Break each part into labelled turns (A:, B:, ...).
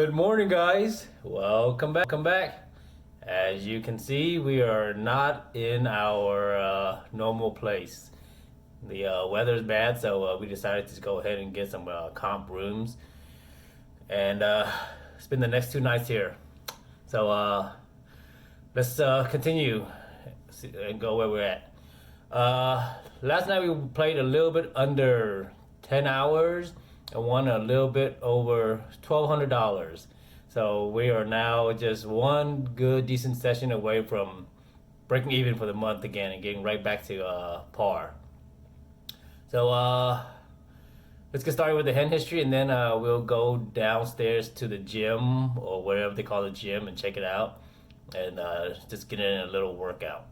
A: Good morning, guys. Welcome back. As you can see, we are not in our normal place. The weather's bad, so we decided to go ahead and get some comp rooms and spend the next 2 nights here. So let's continue and go where we're at. Last night we played a little bit under 10 hours and won a little bit over $1,200. So we are now just one good decent session away from breaking even for the month again and getting right back to par. So let's get started with the hand history, and then we'll go downstairs to the gym or whatever they call the gym and check it out and just get in a little workout.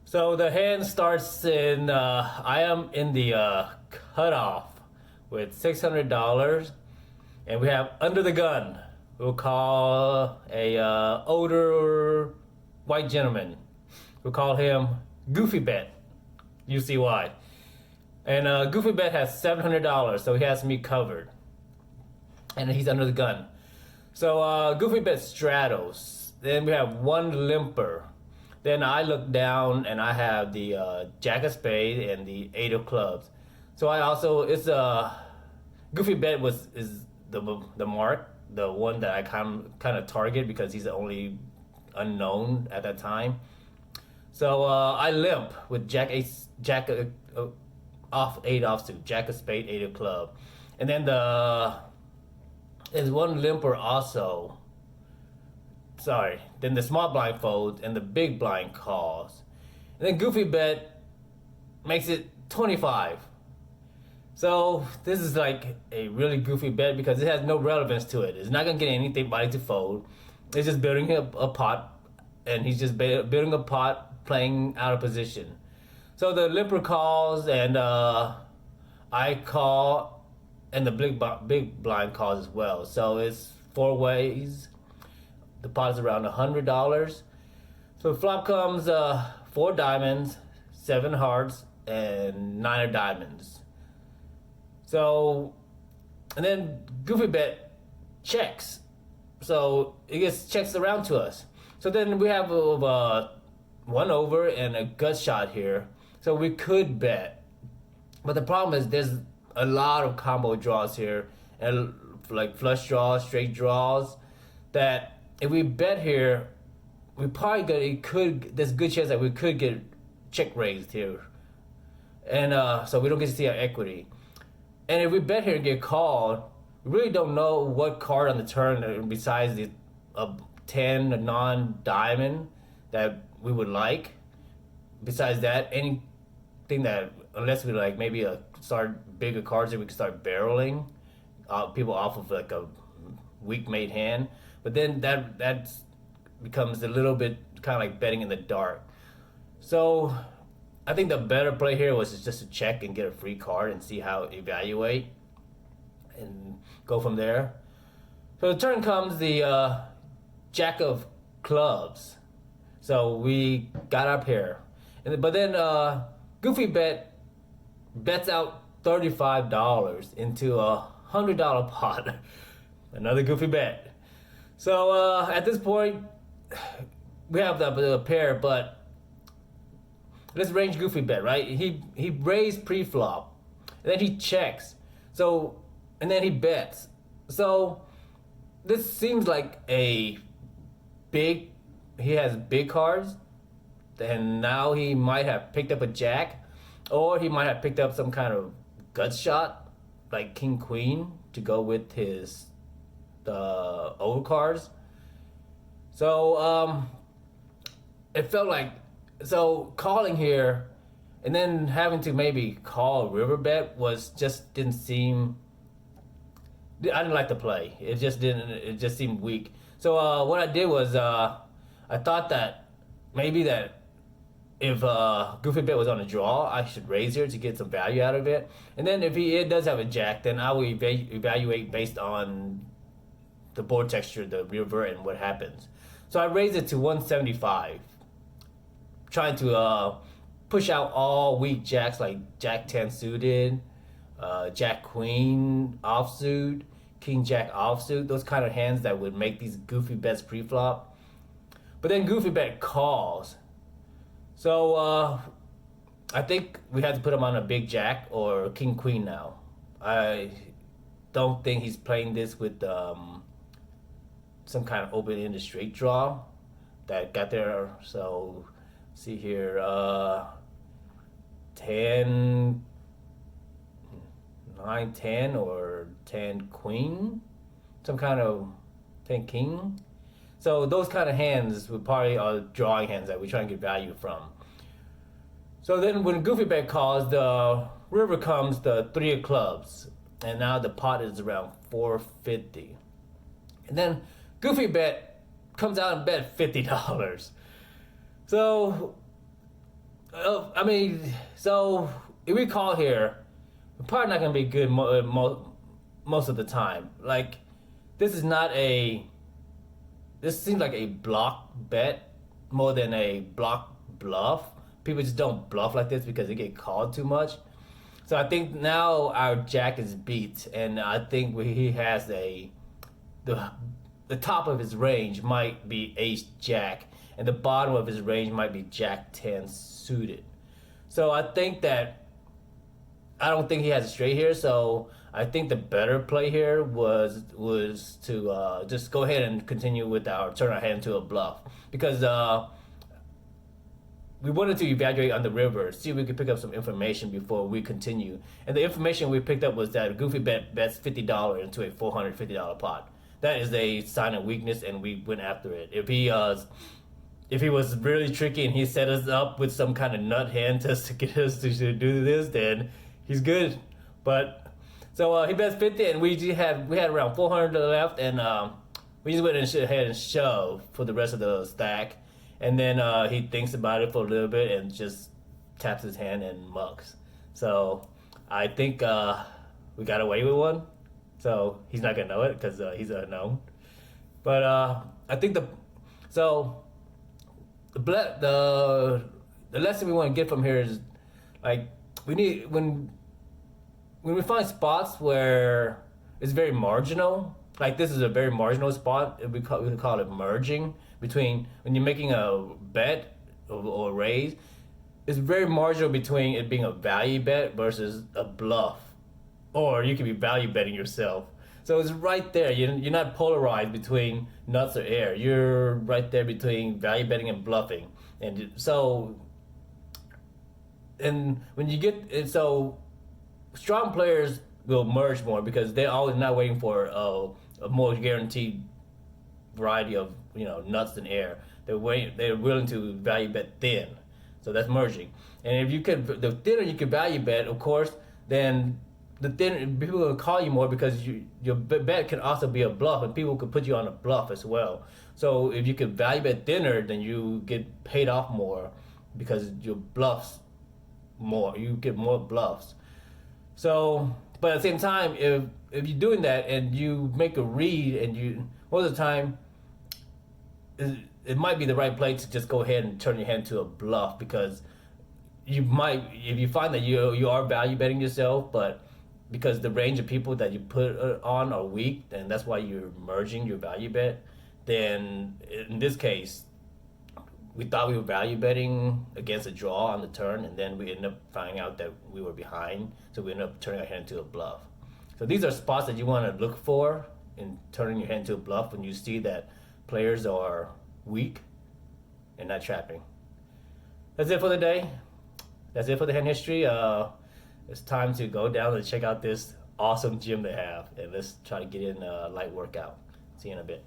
A: So the hand starts in, I am in the cutoff with $600, and we have under the gun. We'll call a older white gentleman. We'll call him Goofy Bet. You see why. And Goofy Bet has $700, so he has me covered. And he's under the gun. So Goofy Bet straddles. Then we have one limper. Then I look down and I have the Jack of Spades and the Eight of Clubs. So I also, it's Goofy Bet is the mark, the one that I kind of target because he's the only unknown at that time. So I limp with Jack off 8 offsuit, Jack of Spades, 8 of Club, and then there's one limper also. Sorry, then the small blind folds and the big blind calls, and then Goofy Bet makes it 25. So this is like a really goofy bet because it has no relevance to it. It's not gonna get anybody to fold. It's just building a pot, and he's just building a pot, playing out of position. So the limper calls, and I call, and the big blind calls as well. So it's 4 ways. The pot is around $100. So flop comes 4 diamonds, 7 hearts, and 9 of diamonds. So, and then Goofy Bet checks. So it gets checks around to us. So then we have one over and a gut shot here. So we could bet. But the problem is there's a lot of combo draws here, and like flush draws, straight draws, that if we bet here, we probably there's a good chance that we could get check raised here. And so we don't get to see our equity. And if we bet here and get called, we really don't know what card on the turn besides the 10, a non-diamond, that we would like. Besides that, anything that, unless we like maybe start bigger cards that we can start barreling people off of like a weak made hand. But then that becomes a little bit kind of like betting in the dark. So I think the better play here was just to check and get a free card and see how evaluate and go from there. So the turn comes the Jack of Clubs. So we got up here, but then Goofy bets out $35 into a $100 pot. Another Goofy Bet. So at this point we have the pair, but let's range Goofy Bet, right? He raised pre-flop, and then he checks. So, and then he bets. So, this seems like he has big cards, and now he might have picked up a jack, or he might have picked up some kind of gut shot, like King Queen, to go with his old cards. So, it felt like, so calling here and then having to maybe call river bet didn't seem, I didn't like the play. It just seemed weak. So what I did was I thought that maybe that if Goofy Bet was on a draw, I should raise here to get some value out of it. And then if it does have a jack, then I will evaluate based on the board texture, the river, and what happens. So I raised it to 175. Trying to push out all weak jacks like Jack 10 suited, Jack Queen offsuit, king jack offsuit, those kind of hands that would make these goofy bets pre-flop. But then goofy bet calls. So I think we have to put him on a big jack or king queen now. I don't think he's playing this with some kind of open-ended straight draw that got there. So see here, 10, 9, 10, or 10 queen, some kind of 10 king. So those kind of hands would probably are drawing hands that we try and get value from. So then when goofy bet calls, the river comes the 3 of clubs, and now the pot is around 450. And then goofy bet comes out and bet $50. So, so if we call here, we're probably not going to be good most of the time. Like, this seems like a block bet more than a block bluff. People just don't bluff like this because they get called too much. So I think now our jack is beat, and I think he has the top of his range might be ace jack, and the bottom of his range might be jack 10 suited. So I don't think he has a straight here. So I think the better play here was to just go ahead and continue with turn our hand into a bluff, because we wanted to evaluate on the river, see if we could pick up some information before we continue. And the information we picked up was that goofy bet bets $50 into a $450 pot. That is a sign of weakness, and we went after it. If he was really tricky and he set us up with some kind of nut hand to get us to do this, then he's good. But so he bets 50, and we had around 400 left, and we just went ahead and shoved for the rest of the stack. And then he thinks about it for a little bit and just taps his hand and mucks. So I think we got away with one. So he's not gonna know it because he's unknown. But I think the lesson we want to get from here is, like, we need when we find spots where it's very marginal. Like, this is a very marginal spot. We call it merging between when you're making a bet or raise. It's very marginal between it being a value bet versus a bluff, or you could be value betting yourself. So it's right there. You're not polarized between nuts or air. You're right there between value betting and bluffing. And so, and when you get so strong players will merge more because they're always not waiting for a more guaranteed variety of nuts than air. They're willing to value bet thin, so that's merging. And if the thinner you can value bet, of course, then the thinner people will call you more because your bet can also be a bluff, and people could put you on a bluff as well. So if you could value bet thinner, then you get paid off more because your bluffs more. You get more bluffs. So, but at the same time, if you're doing that and you make a read, and most of the time, it might be the right play to just go ahead and turn your hand to a bluff, because you might, if you find that you are value betting yourself, but because the range of people that you put on are weak, and that's why you're merging your value bet, then in this case, we thought we were value betting against a draw on the turn, and then we ended up finding out that we were behind, so we ended up turning our hand into a bluff. So these are spots that you want to look for in turning your hand into a bluff, when you see that players are weak and not trapping. That's it for the day. That's it for the hand history. It's time to go down and check out this awesome gym they have, and let's try to get in a light workout. See you in a bit.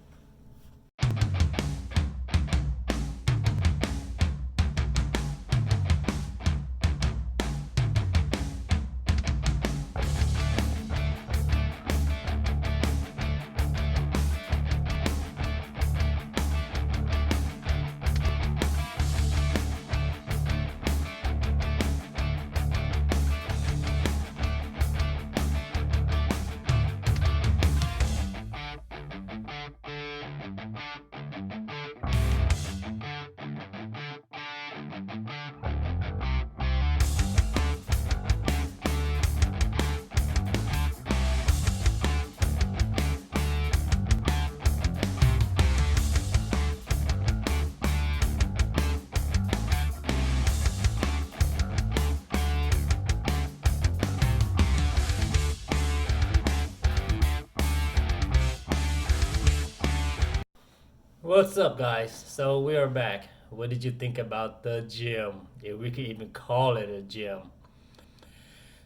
A: What's up, guys? So we are back. What did you think about the gym? If we could even call it a gym.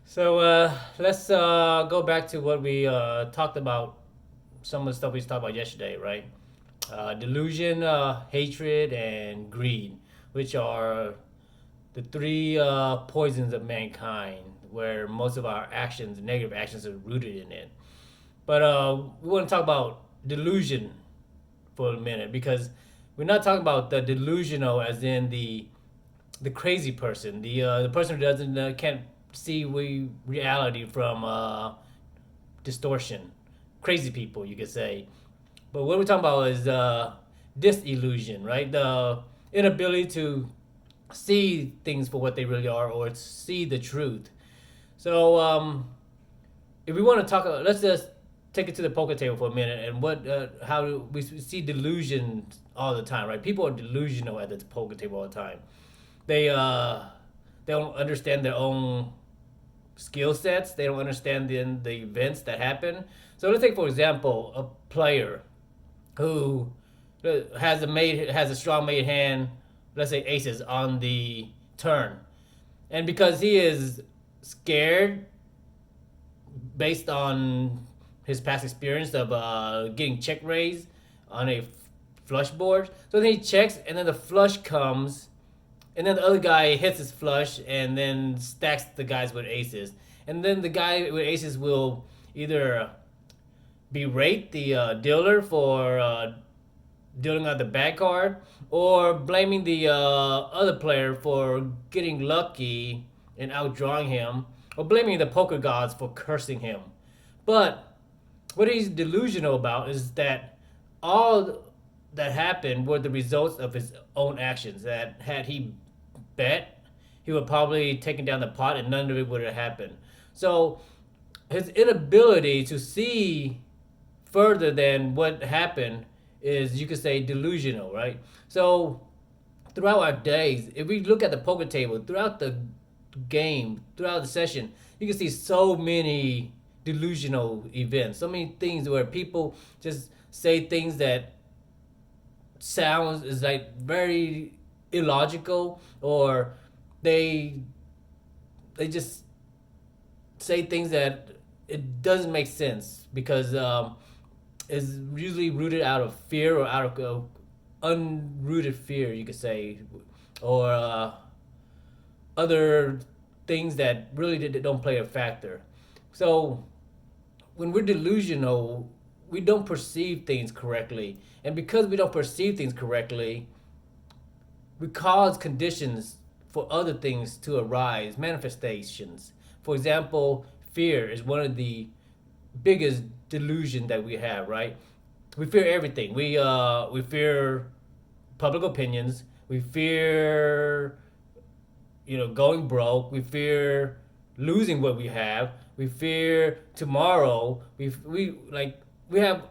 A: So let's go back to what we talked about. Some of the stuff we talked about yesterday, right? Delusion, hatred, and greed, which are the three poisons of mankind, where most of our actions, negative actions, are rooted in it. But we want to talk about delusion for a minute because we're not talking about the delusional as in the crazy person, the person who doesn't can't see reality from distortion, crazy people you could say. But what we're talking about is disillusion, right? The inability to see things for what they really are or see the truth. So if we want to talk, let's just take it to the poker table for a minute and how do we see delusion all the time, right? People are delusional at the poker table all the time. They don't understand their own skill sets. They don't understand the events that happen. So let's take for example a player who has a strong made hand, let's say aces on the turn, and because he is scared based on his past experience of getting check raised on a flush board. So then he checks, and then the flush comes, and then the other guy hits his flush, and then stacks the guys with aces. And then the guy with aces will either berate the dealer for dealing out the bad card, or blaming the other player for getting lucky and outdrawing him, or blaming the poker gods for cursing him. But what he's delusional about is that all that happened were the results of his own actions. That had he bet, he would probably taken down the pot and none of it would have happened. So his inability to see further than what happened is, you could say, delusional, right? So throughout our days, if we look at the poker table, throughout the game, throughout the session, you can see so many delusional events, so many things where people just say things that sounds is like very illogical, or they just say things that it doesn't make sense because it's usually rooted out of fear or out of unrooted fear, you could say, or other things that really don't play a factor. So when we're delusional, we don't perceive things correctly, and because we don't perceive things correctly, we cause conditions for other things to arise, manifestations. For example, fear is one of the biggest delusion that we have, right? We fear everything. We fear public opinions. We fear going broke. We fear losing what we have. We fear tomorrow. We have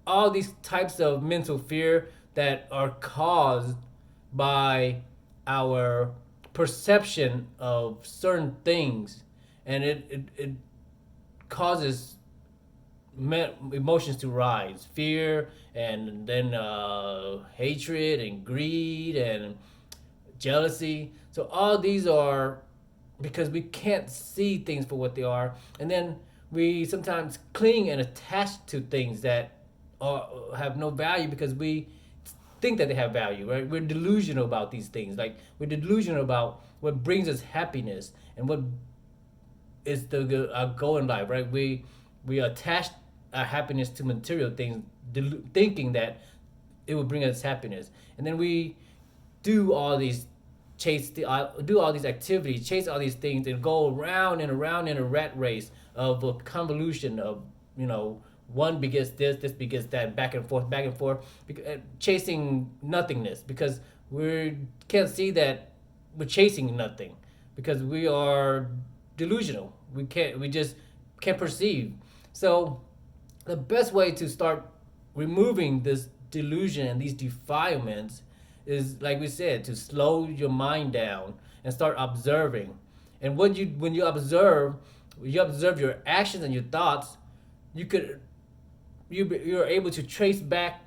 A: all these types of mental fear that are caused by our perception of certain things, and it causes emotions to rise, fear, and then hatred and greed and jealousy. So all these are because we can't see things for what they are, and then we sometimes cling and attach to things that have no value because we think that they have value, right? We're delusional about these things. Like, we're delusional about what brings us happiness and what is our goal in life, right? We attach our happiness to material things, thinking that it will bring us happiness, and then we do all these do all these activities, chase all these things, and go around and around in a rat race of a convolution of one begets this begets that, back and forth, chasing nothingness because we can't see that we're chasing nothing because we are delusional. We just can't perceive. So the best way to start removing this delusion and these defilements is, like we said, to slow your mind down and start observing. And when you observe your actions and your thoughts, you're able to trace back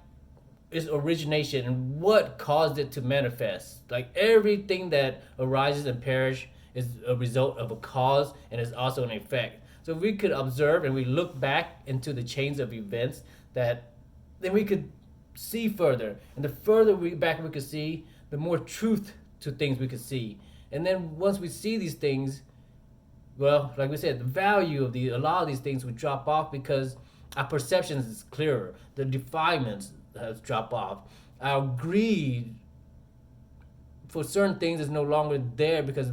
A: its origination and what caused it to manifest. Like everything that arises and perish is a result of a cause and is also an effect. So if we could observe and we look back into the chains of events, that then we could see further. And the further back we could see, the more truth to things we could see. And then once we see these things, well, like we said, the value of a lot of these things would drop off because our perceptions is clearer. The defilements has dropped off. Our greed for certain things is no longer there because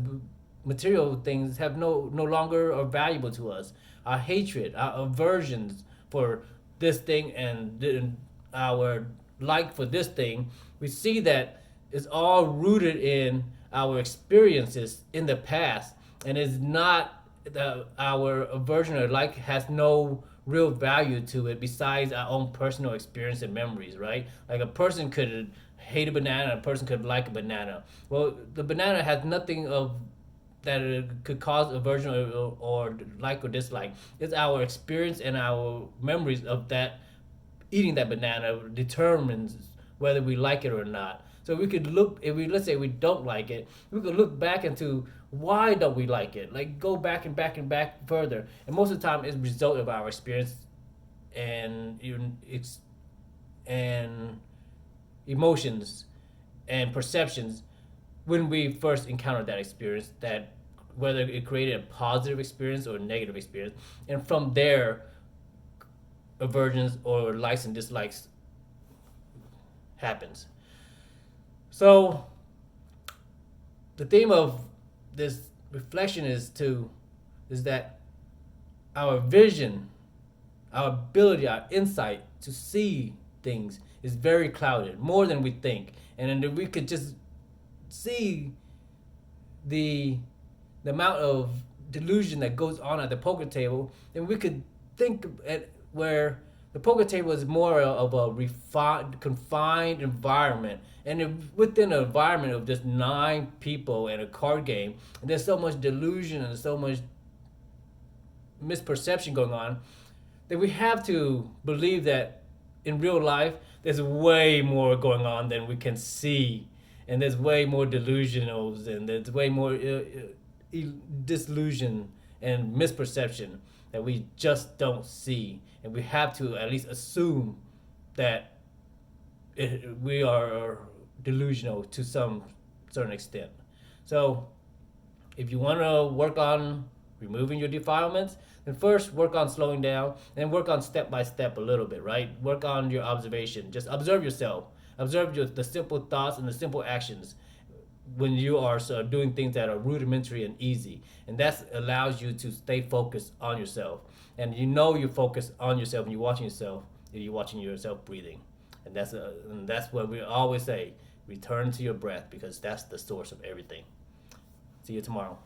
A: material things have no longer are valuable to us. Our hatred, our aversions for this thing and our like for this thing, we see that it's all rooted in our experiences in the past, and is not our aversion or like has no real value to it besides our own personal experience and memories, right? Like a person could hate a banana, a person could like a banana. Well, the banana has nothing of that it could cause aversion or like or dislike. It's our experience and our memories of that eating that banana determines whether we like it or not. So we could look, if we, let's say we don't like it, we could look back into why don't we like it? Like go back and back and back further. And most of the time it's a result of our experience and even and emotions and perceptions when we first encountered that experience, that whether it created a positive experience or a negative experience. And from there, aversions or likes and dislikes happens. So the theme of this reflection is that our vision, our ability, our insight to see things is very clouded, more than we think. And then if we could just see the amount of delusion that goes on at the poker table, then we could think at where the poker table is more of a refined, confined environment, and if within an environment of just 9 people and a card game, and there's so much delusion and so much misperception going on, then we have to believe that in real life there's way more going on than we can see, and there's way more delusionals, and there's way more disillusion and misperception that we just don't see, and we have to at least assume that we are delusional to some certain extent. So if you want to work on removing your defilements, then first work on slowing down, and work on step by step a little bit, right? Work on your observation. Just observe yourself. Observe the simple thoughts and the simple actions when you are doing things that are rudimentary and easy. And that allows you to stay focused on yourself. And you know you focus on yourself when you're watching yourself, if you're watching yourself breathing. And that's what we always say, return to your breath, because that's the source of everything. See you tomorrow.